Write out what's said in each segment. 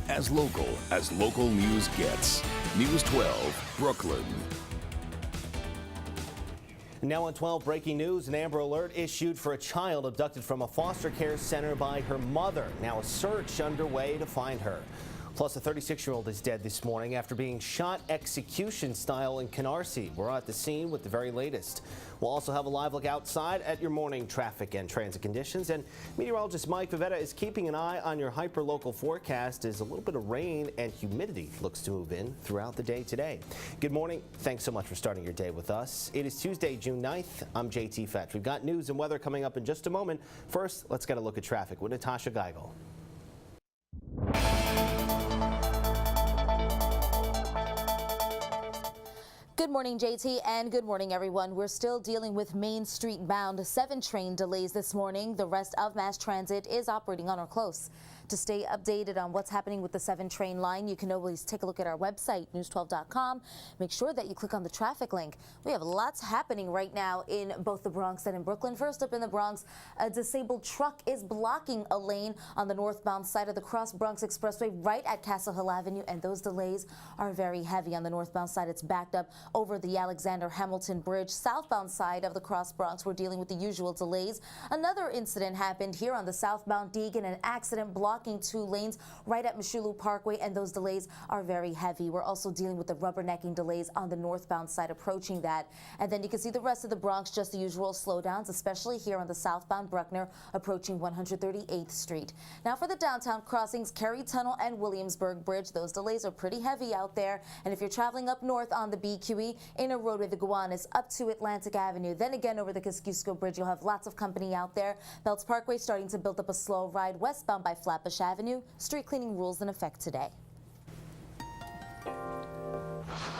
as local news gets. News 12, Brooklyn. Now on 12, breaking news, an Amber Alert issued for a child abducted from a foster care center by her mother. Now a search underway to find her. Plus, a 36-year-old is dead this morning after being shot execution style in Canarsie. We're at the scene with the very latest. We'll also have a live look outside at your morning traffic and transit conditions. And meteorologist Mike Vivetta is keeping an eye on your hyperlocal forecast as a little bit of rain and humidity looks to move in throughout the day today. Good morning. Thanks so much for starting your day with us. It is Tuesday, June 9th. I'm JT Fetch. We've got news and weather coming up in just a moment. First, let's get a look at traffic with Natasha Geigel. Good morning, JT, and good morning, everyone. We're still dealing with Main Street bound 7 train delays this morning. The rest of mass transit is operating on or close. To stay updated on what's happening with the 7 train line, you can always take a look at our website, news12.com. Make sure that you click on the traffic link. We have lots happening right now in both the Bronx and in Brooklyn. First up in the Bronx, a disabled truck is blocking a lane on the northbound side of the Cross Bronx Expressway right at Castle Hill Avenue, and those delays are very heavy. On the northbound side, it's backed up over the Alexander Hamilton Bridge. Southbound side of the Cross Bronx, we're dealing with the usual delays. Another incident happened here on the southbound Deegan, an accident blocking 2 lanes right at Mashulu Parkway, and those delays are very heavy. We're also dealing with the rubbernecking delays on the northbound side approaching that. And then you can see the rest of the Bronx, just the usual slowdowns, especially here on the southbound Bruckner approaching 138th Street. Now for the downtown crossings, Kerry Tunnel and Williamsburg Bridge, those delays are pretty heavy out there. And if you're traveling up north on the BQE, Inner Roadway, the Gowanus up to Atlantic Avenue, then again over the Kosciuszko Bridge, you'll have lots of company out there. Belts Parkway starting to build up a slow ride westbound by Flatbush Avenue. Street cleaning rules in effect today.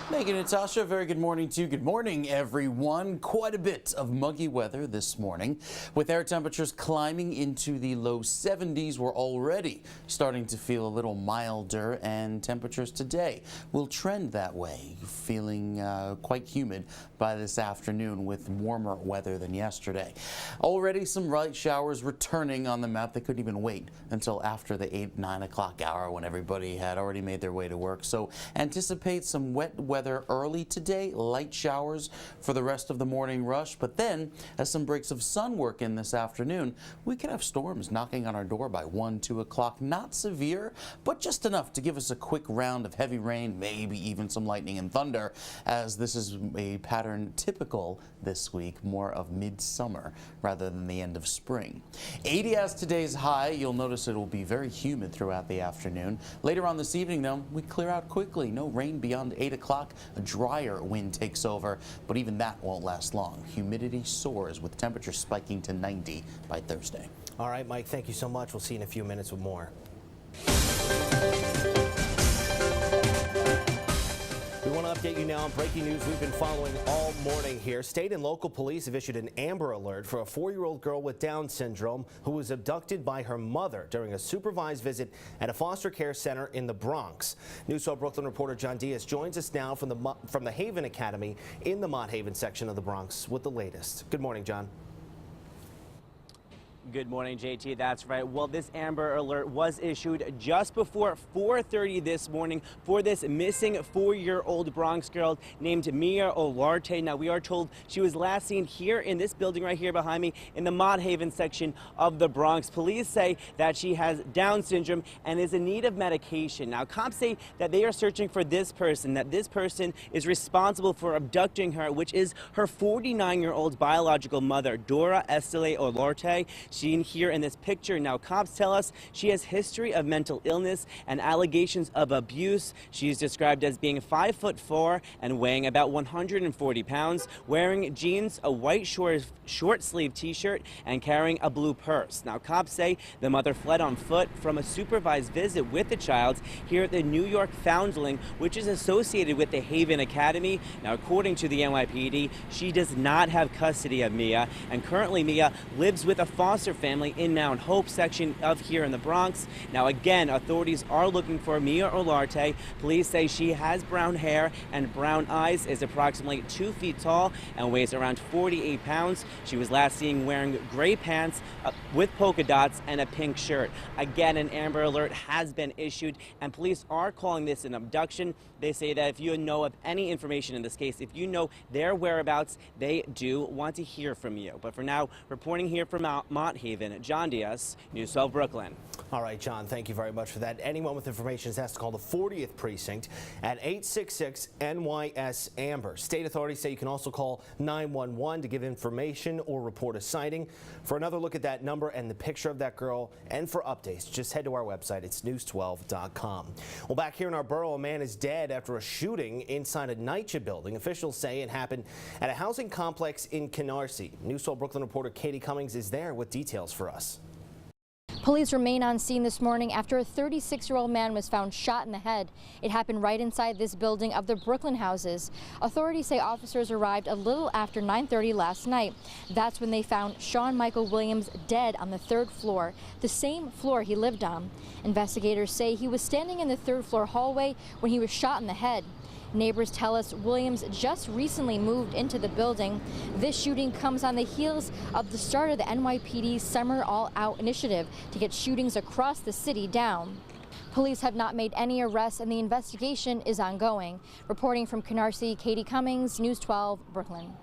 Thank you, Natasha. Very good morning to you. Good morning, everyone. Quite a bit of muggy weather this morning. With air temperatures climbing into the low 70s, we're already starting to feel a little milder, and temperatures today will trend that way, feeling quite humid by this afternoon with warmer weather than yesterday. Already some light showers returning on the map. They couldn't even wait until after the 8-9 o'clock hour when everybody had already made their way to work. So anticipate some wet weather early today, light showers for the rest of the morning rush, but then as some breaks of sun work in this afternoon, we could have storms knocking on our door by 1-2 o'clock. Not severe, but just enough to give us a quick round of heavy rain, maybe even some lightning and thunder, as this is a pattern typical this week, more of midsummer rather than the end of spring. 80 as today's high. You'll notice it will be very humid throughout the afternoon. Later on this evening, though, we clear out quickly. No rain beyond 8 o'clock. A drier wind takes over, but even that won't last long. Humidity soars with temperatures spiking to 90 by Thursday. All right, Mike, thank you so much. We'll see you in a few minutes with more. We want to update you now on breaking news we've been following all morning here. State and local police have issued an Amber Alert for a 4-year-old girl with Down syndrome who was abducted by her mother during a supervised visit at a foster care center in the Bronx. News 12 Brooklyn reporter John Diaz joins us now from the Haven Academy in the Mott Haven section of the Bronx with the latest. Good morning, John. Good morning, JT. That's right. Well, this Amber Alert was issued just before 4:30 this morning for this missing 4-year-old Bronx girl named Mia Olarte. Now, we are told she was last seen here in this building right here behind me in the Mott Haven section of the Bronx. Police say that she has Down syndrome and is in need of medication. Now, cops say that they are searching for this person, that this person is responsible for abducting her, which is her 49-year-old biological mother, Dora Estelle Olarte. Seen here in this picture. Now, cops tell us she has history of mental illness and allegations of abuse. She is described as being 5'4" and weighing about 140 pounds, wearing jeans, a white short sleeve t-shirt, and carrying a blue purse. Now, cops say the mother fled on foot from a supervised visit with the child here at the New York Foundling, which is associated with the Haven Academy. Now, according to the NYPD, she does not have custody of Mia, and currently Mia lives with a foster foster family in Mount Hope section of here in the Bronx. Now again, authorities are looking for Mia Olarte. Police say she has brown hair and brown eyes, is approximately 2 feet tall, and weighs around 48 pounds. She was last seen wearing gray pants with polka dots and a pink shirt. Again, an Amber Alert has been issued, and police are calling this an abduction. They say that if you know of any information in this case, if you know their whereabouts, they do want to hear from you. But for now, reporting here from Mont Haven, John Diaz, News 12 Brooklyn. All right, John, thank you very much for that. Anyone with information is asked to call the 40th precinct at 866-NYS-AMBER. State authorities say you can also call 911 to give information or report a sighting. For another look at that number and the picture of that girl, and for updates, just head to our website. It's news12.com. Well, back here in our borough, a man is dead after a shooting inside a NYCHA building. Officials say it happened at a housing complex in Canarsie. News 12 Brooklyn reporter Katie Cummings is there with details for us. Police remain on scene this morning after a 36-year-old man was found shot in the head. It happened right inside this building of the Brooklyn houses. Authorities say officers arrived a little after 9:30 last night. That's when they found Sean Michael Williams dead on the 3rd floor, the same floor he lived on. Investigators say he was standing in the 3rd floor hallway when he was shot in the head. Neighbors tell us Williams just recently moved into the building. This shooting comes on the heels of the start of the NYPD's Summer All Out initiative to get shootings across the city down. Police have not made any arrests and the investigation is ongoing. Reporting from Canarsie, Katie Cummings, News 12, Brooklyn.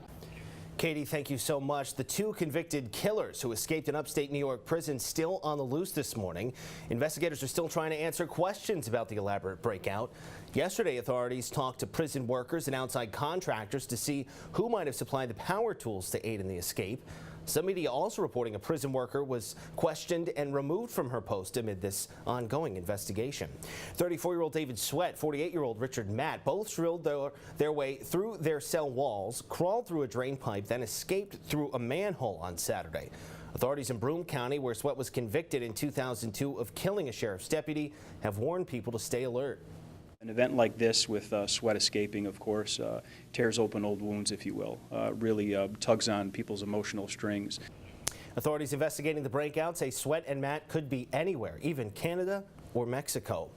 Katie, thank you so much. The 2 convicted killers who escaped an upstate New York prison still on the loose this morning. Investigators are still trying to answer questions about the elaborate breakout. Yesterday, authorities talked to prison workers and outside contractors to see who might have supplied the power tools to aid in the escape. Some media also reporting a prison worker was questioned and removed from her post amid this ongoing investigation. 34-year-old David Sweat, 48-year-old Richard Matt both drilled their way through their cell walls, crawled through a drain pipe, then escaped through a manhole on Saturday. Authorities in Broome County, where Sweat was convicted in 2002 of killing a sheriff's deputy, have warned people to stay alert. An event like this with Sweat escaping, of course, tears open old wounds, if you will, really tugs on people's emotional strings. Authorities investigating the breakout say Sweat and Matt could be anywhere, even Canada or Mexico.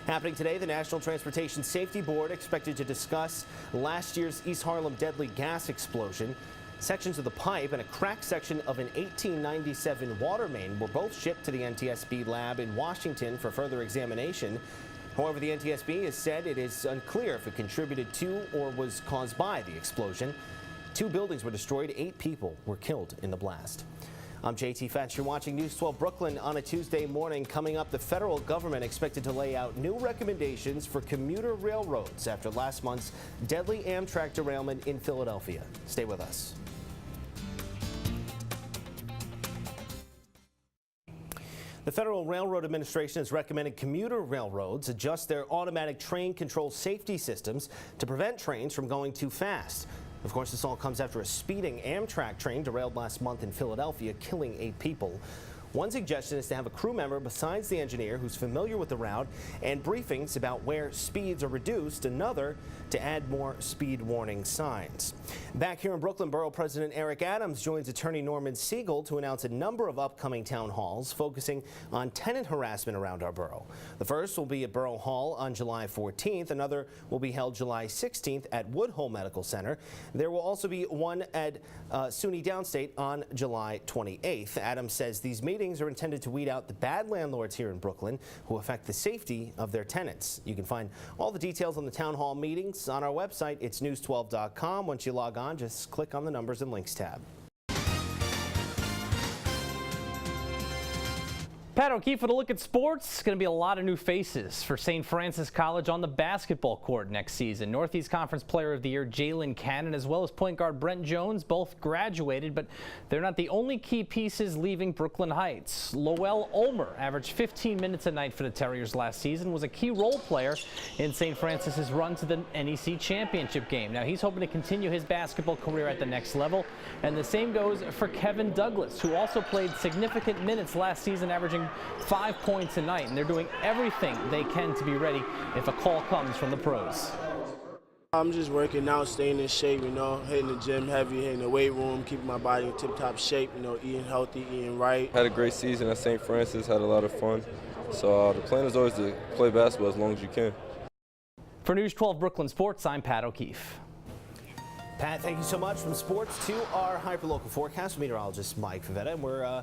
Happening today, the National Transportation Safety Board expected to discuss last year's East Harlem deadly gas explosion. Sections of the pipe and a cracked section of an 1897 water main were both shipped to the NTSB lab in Washington for further examination. However, the NTSB has said it is unclear if it contributed to or was caused by the explosion. 2 buildings were destroyed. 8 people were killed in the blast. I'm JT Fetch. You're watching News 12 Brooklyn on a Tuesday morning. Coming up, the federal government expected to lay out new recommendations for commuter railroads after last month's deadly Amtrak derailment in Philadelphia. Stay with us. The Federal Railroad Administration has recommended commuter railroads adjust their automatic train control safety systems to prevent trains from going too fast. Of course, this all comes after a speeding Amtrak train derailed last month in Philadelphia, killing 8 people. One suggestion is to have a crew member besides the engineer who's familiar with the route and briefings about where speeds are reduced. Another to add more speed warning signs. Back here in Brooklyn, Borough President Eric Adams joins attorney Norman Siegel to announce a number of upcoming town halls focusing on tenant harassment around our borough. The first will be at Borough Hall on July 14th. Another will be held July 16th at Woodhull Medical Center. There will also be one at SUNY Downstate on July 28th. Adams says these meetings are intended to weed out the bad landlords here in Brooklyn who affect the safety of their tenants. You can find all the details on the town hall meetings on our website. It's news12.com. Once you log on, just click on the numbers and links tab. Pat O'Keefe with a look at sports. It's going to be a lot of new faces for St. Francis College on the basketball court next season. Northeast Conference Player of the Year Jalen Cannon as well as point guard Brent Jones both graduated, but they're not the only key pieces leaving Brooklyn Heights. Lowell Ulmer averaged 15 minutes a night for the Terriers last season, was a key role player in St. Francis's run to the NEC championship game. Now he's hoping to continue his basketball career at the next level, and the same goes for Kevin Douglas, who also played significant minutes last season, averaging 5 points a night, and they're doing everything they can to be ready if a call comes from the pros. I'm just working out, staying in shape, hitting the gym heavy, hitting the weight room, keeping my body in tip-top shape, eating healthy, eating right. Had a great season at St. Francis, had a lot of fun. So the plan is always to play basketball as long as you can. For News 12 Brooklyn Sports, I'm Pat O'Keefe. Pat, thank you so much. From sports to our hyperlocal forecast, meteorologist Mike Favetta, and we're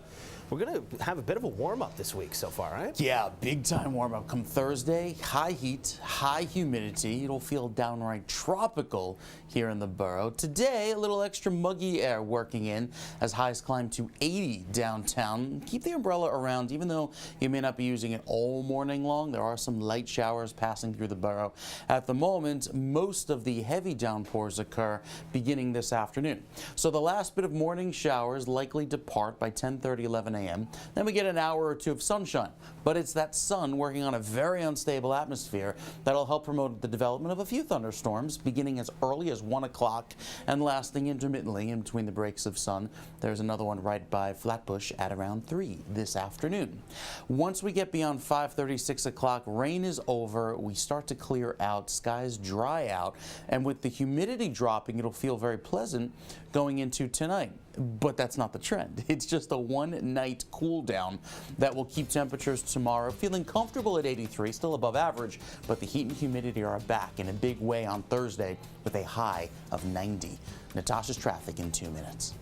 going to have a bit of a warm-up this week so far, right? Yeah, big time warm-up come Thursday. High heat, high humidity. It'll feel downright tropical here in the borough. Today, a little extra muggy air working in as highs climb to 80 downtown. Keep the umbrella around, even though you may not be using it all morning long. There are some light showers passing through the borough. At the moment, most of the heavy downpours occur beginning this afternoon. So the last bit of morning showers likely depart by 10:30, 11 a.m. Then we get an hour or two of sunshine. But it's that sun working on a very unstable atmosphere that'll help promote the development of a few thunderstorms beginning as early as 1 o'clock and lasting intermittently in between the breaks of sun. There's another one right by Flatbush at around 3 this afternoon. Once we get beyond 5:30, 6 o'clock, rain is over. We start to clear out, skies dry out, and with the humidity dropping, it'll feel very pleasant going into tonight. But that's not the trend. It's just a one-night cool down that will keep temperatures tomorrow feeling comfortable at 83, still above average, but the heat and humidity are back in a big way on Thursday with a high of 90. Natasha's traffic in 2 minutes.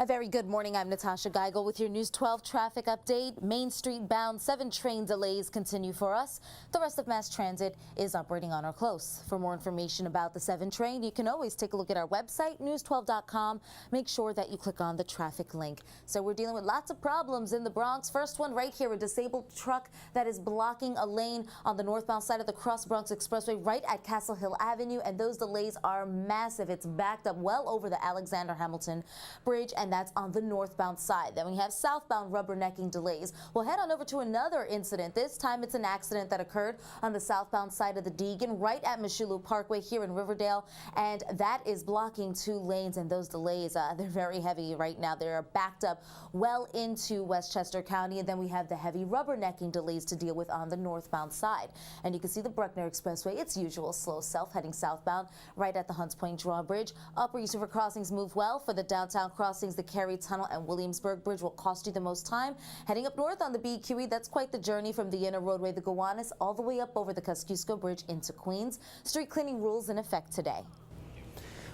A very good morning. I'm Natasha Geigel with your News 12 traffic update. Main Street bound 7 train delays continue for us. The rest of mass transit is operating on or close. For more information about the 7 train, you can always take a look at our website, news12.com. Make sure that you click on the traffic link. So we're dealing with lots of problems in the Bronx. First one right here, a disabled truck that is blocking a lane on the northbound side of the Cross Bronx Expressway right at Castle Hill Avenue, and those delays are massive. It's backed up well over the Alexander Hamilton Bridge, and that's on the northbound side. Then we have southbound rubbernecking delays. We'll head on over to another incident. This time it's an accident that occurred on the southbound side of the Deegan right at Mishilu Parkway here in Riverdale, and that is blocking 2 lanes, and those delays, they're very heavy right now. They're backed up well into Westchester County, and then we have the heavy rubbernecking delays to deal with on the northbound side. And you can see the Bruckner Expressway, its usual slow self heading southbound right at the Hunts Point drawbridge. Upper East River crossings move well. For the downtown crossings, the Cary Tunnel and Williamsburg Bridge will cost you the most time. Heading up north on the BQE, that's quite the journey from the inner roadway, the Gowanus, all the way up over the Kosciuszko Bridge into Queens. Street cleaning rules in effect today.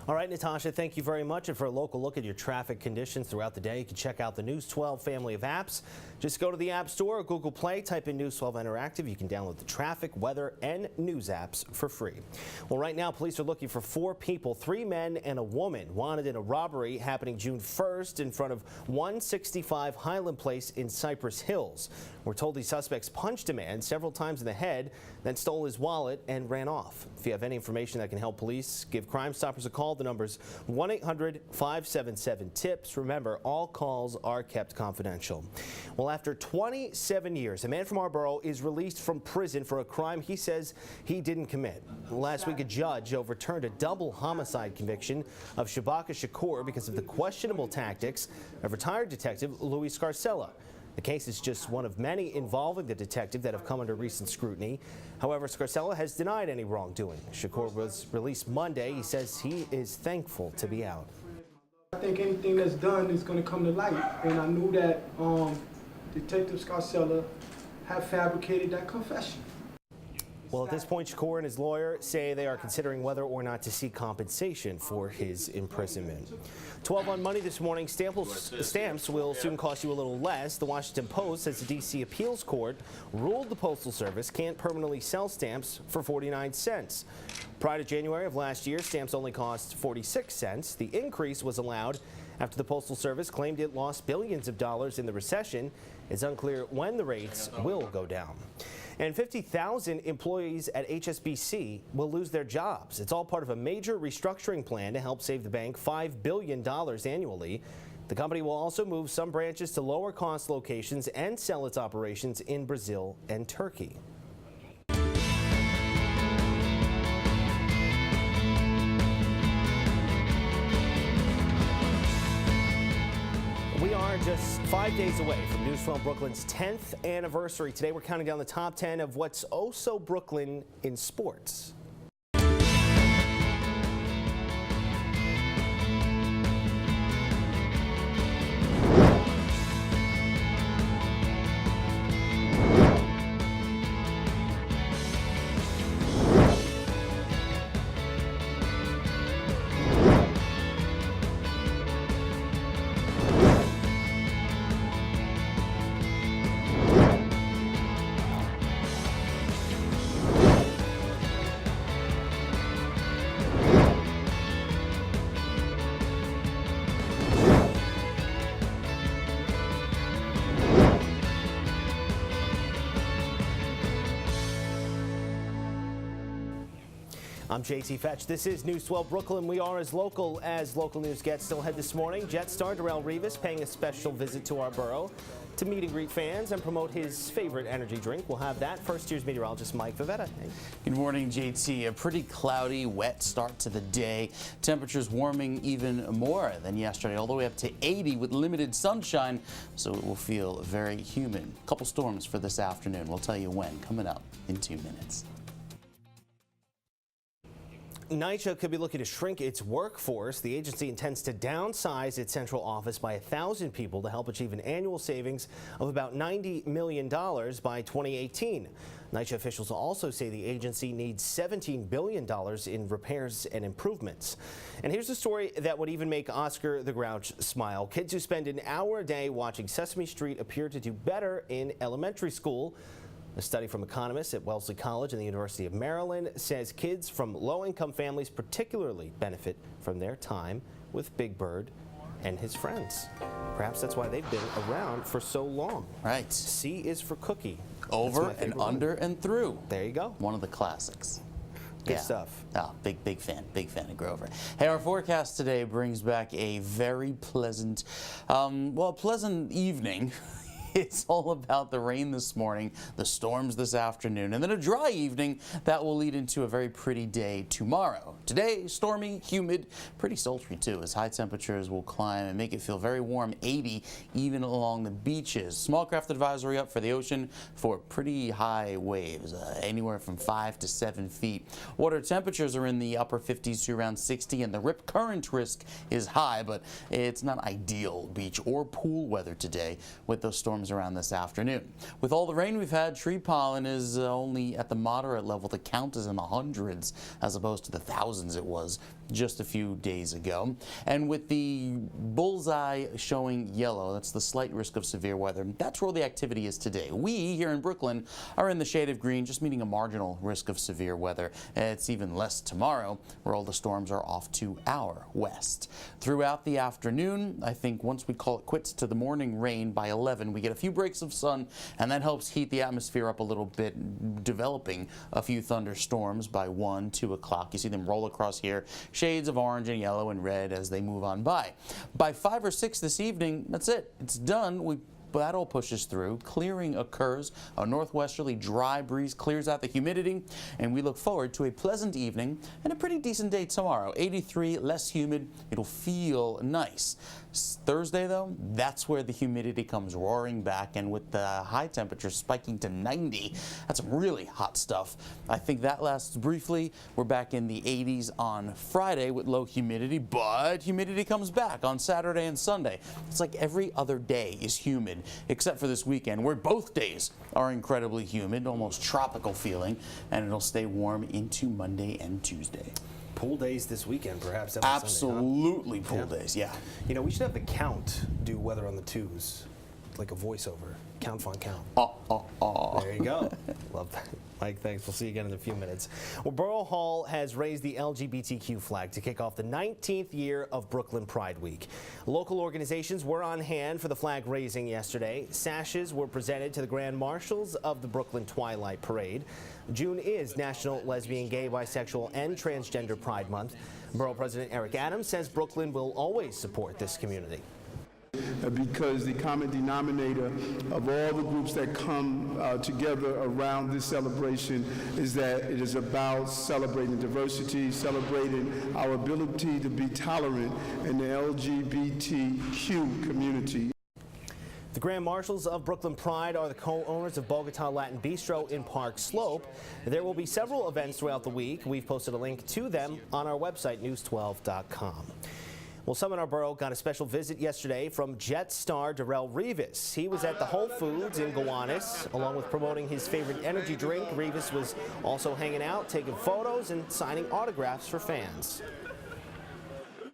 All right, Natasha, thank you very much. And for a local look at your traffic conditions throughout the day, you can check out the News 12 family of apps. Just go to the App Store or Google Play, type in News 12 Interactive. You can download the traffic, weather, and news apps for free. Well, right now, police are looking for 4 people, 3 men and a woman, wanted in a robbery happening June 1st in front of 165 Highland Place in Cypress Hills. We're told these suspects punched a man several times in the head, then stole his wallet and ran off. If you have any information that can help police, give Crime Stoppers a call. The number's 1-800-577-TIPS. Remember, all calls are kept confidential. Well, after 27 years, a man from our borough is released from prison for a crime he says he didn't commit. Last week, a judge overturned a double homicide conviction of Shabaka Shakur because of the questionable tactics of retired detective Louis Scarcella. The case is just one of many involving the detective that have come under recent scrutiny. However, Scarcella has denied any wrongdoing. Shakur was released Monday. He says he is thankful to be out. I think anything that's done is going to come to light, and I knew that Detective Scarcella had fabricated that confession. Well, at this point, Shakur and his lawyer say they are considering whether or not to seek compensation for his imprisonment. 12 on Monday this morning, stamps will soon cost you a little less. The Washington Post says the D.C. Appeals Court ruled the Postal Service can't permanently sell stamps for 49 cents. Prior to January of last year, stamps only cost 46 cents. The increase was allowed after the Postal Service claimed it lost billions of dollars in the recession. It's unclear when the rates will go down. And 50,000 employees at HSBC will lose their jobs. It's all part of a major restructuring plan to help save the bank $5 billion annually. The company will also move some branches to lower cost locations and sell its operations in Brazil and Turkey. We are just 5 days away from News 12 Brooklyn's 10th anniversary. Today we're counting down the top 10 of what's oh so Brooklyn in sports. I'm JT Fetch. This is News 12 Brooklyn. We are as local news gets. Still ahead this morning, Jet star Darrelle Revis paying a special visit to our borough to meet and greet fans and promote his favorite energy drink. We'll have that. First year's meteorologist Mike Vivetta. Hey. Good morning, JT. A pretty cloudy, wet start to the day. Temperatures warming even more than yesterday, all the way up to 80 with limited sunshine, so it will feel very humid. A couple storms for this afternoon. We'll tell you when, coming up in 2 minutes. NYCHA could be looking to shrink its workforce. The agency intends to downsize its central office by 1,000 people to help achieve an annual savings of about $90 million by 2018. NYCHA officials also say the agency needs $17 billion in repairs and improvements. And here's a story that would even make Oscar the Grouch smile. Kids who spend an hour a day watching Sesame Street appear to do better in elementary school. A study from economists at Wellesley College and the University of Maryland says kids from low-income families particularly benefit from their time with Big Bird and his friends. Perhaps that's why they've been around for so long. Right. C is for cookie. Over and under and through. There you go. One of the classics. Good stuff. Oh, big fan of Grover. Hey, our forecast today brings back a very pleasant, pleasant evening. It's all about the rain this morning, the storms this afternoon, and then a dry evening that will lead into a very pretty day tomorrow. Today, stormy, humid, pretty sultry too, as high temperatures will climb and make it feel very warm, 80 even along the beaches. Small craft advisory up for the ocean for pretty high waves, anywhere from 5 to 7 feet. Water temperatures are in the upper 50s to around 60, and the rip current risk is high, but it's not ideal beach or pool weather today with those storms around this afternoon. With all the rain we've had, tree pollen is only at the moderate level. The count is in the hundreds as opposed to the thousands it was just a few days ago. And with the bullseye showing yellow, that's the slight risk of severe weather. That's where all the activity is today. We here in Brooklyn are in the shade of green, just meaning a marginal risk of severe weather. It's even less tomorrow, where all the storms are off to our west. Throughout the afternoon, I think once we call it quits to the morning rain by 11, we get a few breaks of sun, and that helps heat the atmosphere up a little bit, developing a few thunderstorms by 1, 2 o'clock. You see them roll across here, shades of orange and yellow and red as they move on by. By 5 or 6 this evening, that's it. It's done. That all pushes through. Clearing occurs. A northwesterly dry breeze clears out the humidity, and we look forward to a pleasant evening and a pretty decent day tomorrow. 83, less humid. It'll feel nice. Thursday, though, that's where the humidity comes roaring back, and with the high temperatures spiking to 90, that's some really hot stuff. I think that lasts briefly. We're back in the 80s on Friday with low humidity, but humidity comes back on Saturday and Sunday. It's like every other day is humid, except for this weekend, where both days are incredibly humid, almost tropical feeling, and it'll stay warm into Monday and Tuesday. Pool days this weekend, perhaps. Absolutely, Sunday, huh? Pool days, yeah. You know, we should have the Count do weather on the twos, like a voiceover. Count Von Count. There you go. Love that. Mike, thanks. We'll see you again in a few minutes. Well, Borough Hall has raised the LGBTQ flag to kick off the 19th year of Brooklyn Pride Week. Local organizations were on hand for the flag raising yesterday. Sashes were presented to the Grand Marshals of the Brooklyn Twilight Parade. June is National Lesbian, Gay, Bisexual, and Transgender Pride Month. Borough President Eric Adams says Brooklyn will always support this community. Because the common denominator of all the groups that come together around this celebration is that it is about celebrating diversity, celebrating our ability to be tolerant in the LGBTQ community. The Grand Marshals of Brooklyn Pride are the co-owners of Bogota Latin Bistro in Park Slope. There will be several events throughout the week. We've posted a link to them on our website, news12.com. Well, some in our borough got a special visit yesterday from Jet star Darrelle Revis. He was at the Whole Foods in Gowanus. Along with promoting his favorite energy drink, Revis was also hanging out, taking photos, and signing autographs for fans.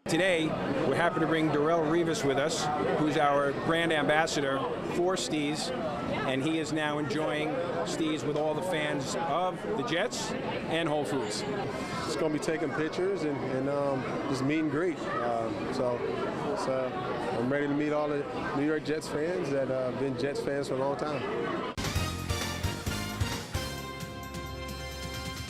Today, we're happy to bring Darrelle Revis with us, who's our brand ambassador for Steez, and he is now enjoying Steez with all the fans of the Jets and Whole Foods. Just going to be taking pictures and just meet and greet. I'm ready to meet all the New York Jets fans that have been Jets fans for a long time.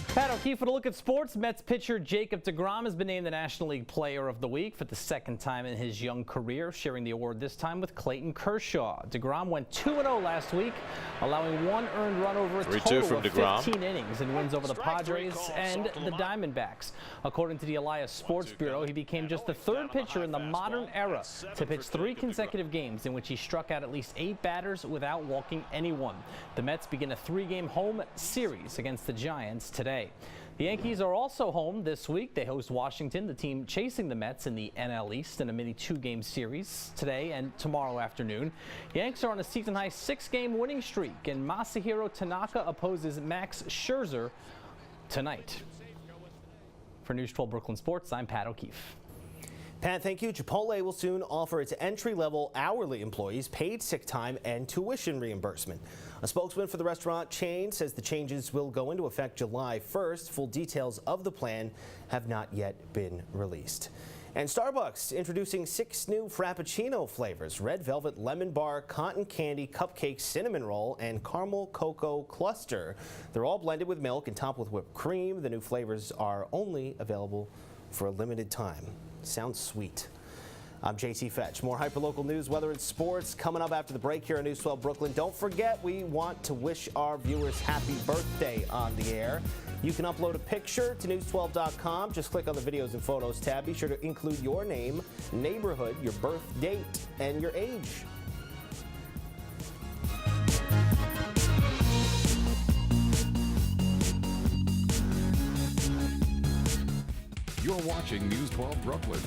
Pat O'Keefe with a look at sports. Mets pitcher Jacob deGrom has been named the National League Player of the Week for the second time in his young career, sharing the award this time with Clayton Kershaw. deGrom went 2-0 last week, allowing one earned run over a total of 15 innings in wins over the Padres and the Diamondbacks. According to the Elias Sports Bureau, he became just the third pitcher in the modern era to pitch 3 consecutive games in which he struck out at least 8 batters without walking anyone. The Mets begin a 3-game home series against the Giants today. The Yankees are also home this week. They host Washington, the team chasing the Mets in the NL East, in a mini 2-game series today and tomorrow afternoon. Yanks are on a season-high 6-game winning streak, and Masahiro Tanaka opposes Max Scherzer tonight. For News 12 Brooklyn Sports, I'm Pat O'Keefe. Pat, thank you. Chipotle will soon offer its entry-level hourly employees paid sick time and tuition reimbursement. A spokesman for the restaurant chain says the changes will go into effect July 1st. Full details of the plan have not yet been released. And Starbucks introducing 6 new Frappuccino flavors: red velvet, lemon bar, cotton candy, cupcake, cinnamon roll, and caramel cocoa cluster. They're all blended with milk and topped with whipped cream. The new flavors are only available for a limited time. Sounds sweet. I'm JT Fetch. More hyperlocal news, weather, and sports coming up after the break here on News 12 Brooklyn. Don't forget, we want to wish our viewers happy birthday on the air. You can upload a picture to news12.com. Just click on the videos and photos tab. Be sure to include your name, neighborhood, your birth date, and your age. You're watching News 12 Brooklyn.